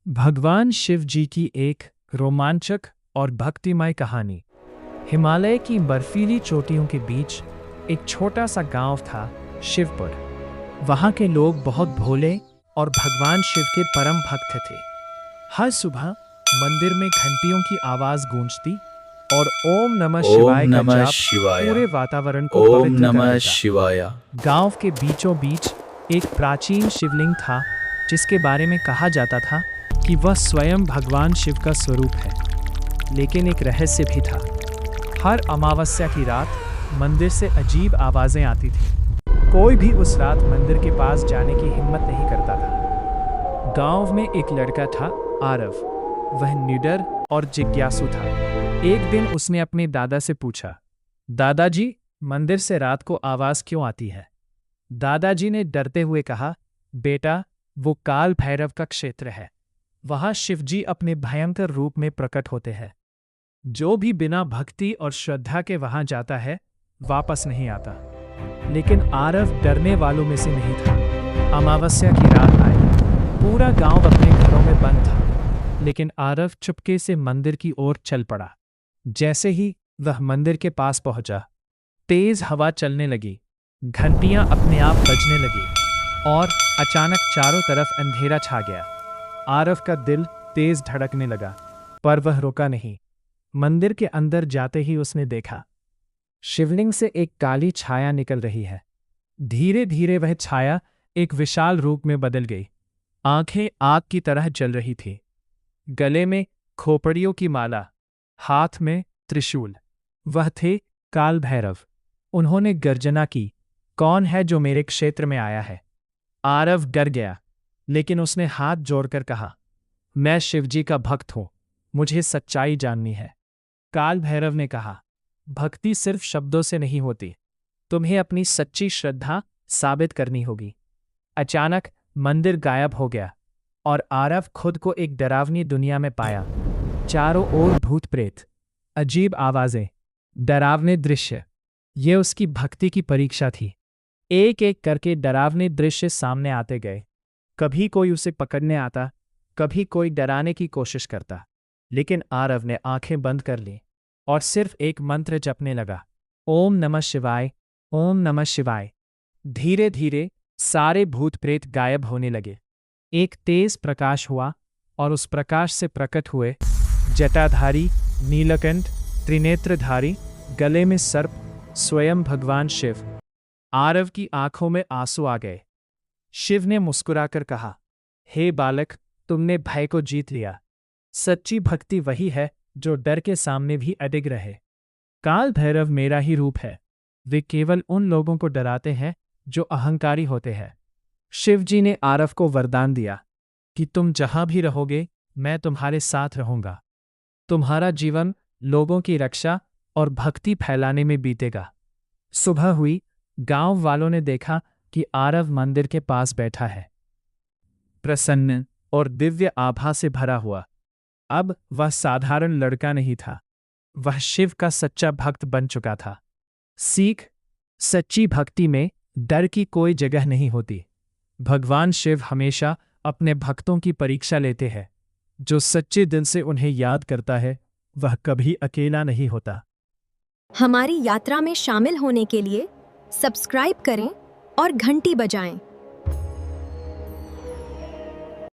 भगवान शिव जी की एक रोमांचक और भक्तिमय कहानी। हिमालय की बर्फीली चोटियों के बीच एक छोटा सा गांव था, शिवपुर। वहां के लोग बहुत भोले और भगवान शिव के परम भक्त थे। हर सुबह मंदिर में घंटियों की आवाज गूंजती और ओम नमः शिवाय का जाप पूरे वातावरण को ओम पवित्र कर नमः देता। शिवाय। गांव के बीचों बीच एक प्राचीन शिवलिंग था, जिसके बारे में कहा जाता था कि वह स्वयं भगवान शिव का स्वरूप है। लेकिन एक रहस्य भी था। हर अमावस्या की रात मंदिर से अजीब आवाजें आती थी। कोई भी उस रात मंदिर के पास जाने की हिम्मत नहीं करता था। गांव में एक लड़का था, आरव। वह निडर और जिज्ञासु था। एक दिन उसने अपने दादा से पूछा, दादाजी, मंदिर से रात को आवाज क्यों आती है? दादाजी ने डरते हुए कहा, बेटा, वो काल भैरव का क्षेत्र है। वहां शिवजी अपने भयंकर रूप में प्रकट होते हैं। जो भी बिना भक्ति और श्रद्धा के वहां जाता है, वापस नहीं आता। लेकिन आरव डरने वालों में से नहीं था। अमावस्या की रात आई। पूरा गांव अपने घरों में बंद था, लेकिन आरव चुपके से मंदिर की ओर चल पड़ा। जैसे ही वह मंदिर के पास पहुंचा, तेज हवा चलने लगी, घंटियां अपने आप बजने लगी और अचानक चारों तरफ अंधेरा छा गया। आरव का दिल तेज धड़कने लगा, पर वह रुका नहीं। मंदिर के अंदर जाते ही उसने देखा, शिवलिंग से एक काली छाया निकल रही है। धीरे धीरे वह छाया एक विशाल रूप में बदल गई। आंखें आग की तरह जल रही थी। गले में खोपड़ियों की माला, हाथ में त्रिशूल। वह थे काल भैरव। उन्होंने गर्जना की, कौन है जो मेरे क्षेत्र में आया है? आरव डर गया, लेकिन उसने हाथ जोड़कर कहा, मैं शिवजी का भक्त हूं, मुझे सच्चाई जाननी है। काल भैरव ने कहा, भक्ति सिर्फ शब्दों से नहीं होती, तुम्हें अपनी सच्ची श्रद्धा साबित करनी होगी। अचानक मंदिर गायब हो गया और आरव खुद को एक डरावनी दुनिया में पाया। चारों ओर भूत प्रेत, अजीब आवाजें, डरावने दृश्य। ये उसकी भक्ति की परीक्षा थी। एक एक करके डरावने दृश्य सामने आते गए। कभी कोई उसे पकड़ने आता, कभी कोई डराने की कोशिश करता। लेकिन आरव ने आंखें बंद कर ली और सिर्फ एक मंत्र जपने लगा, ओम नमः शिवाय, ओम नमः शिवाय। धीरे धीरे सारे भूत प्रेत गायब होने लगे। एक तेज प्रकाश हुआ और उस प्रकाश से प्रकट हुए जटाधारी, नीलकंठ, त्रिनेत्रधारी, गले में सर्प, स्वयं भगवान शिव। आरव की आंखों में आंसू आ गए। शिव ने मुस्कुराकर कहा, हे बालक, तुमने भय को जीत लिया। सच्ची भक्ति वही है जो डर के सामने भी अडिग रहे। काल भैरव मेरा ही रूप है। वे केवल उन लोगों को डराते हैं जो अहंकारी होते हैं। शिव जी ने आरव को वरदान दिया कि तुम जहां भी रहोगे, मैं तुम्हारे साथ रहूंगा। तुम्हारा जीवन लोगों की रक्षा और भक्ति फैलाने में बीतेगा। सुबह हुई। गांव वालों ने देखा कि आरव मंदिर के पास बैठा है, प्रसन्न और दिव्य आभा से भरा हुआ। अब वह साधारण लड़का नहीं था, वह शिव का सच्चा भक्त बन चुका था। सीख, सच्ची भक्ति में डर की कोई जगह नहीं होती। भगवान शिव हमेशा अपने भक्तों की परीक्षा लेते हैं। जो सच्चे दिल से उन्हें याद करता है, वह कभी अकेला नहीं होता। हमारी यात्रा में शामिल होने के लिए सब्सक्राइब करें और घंटी बजाएं।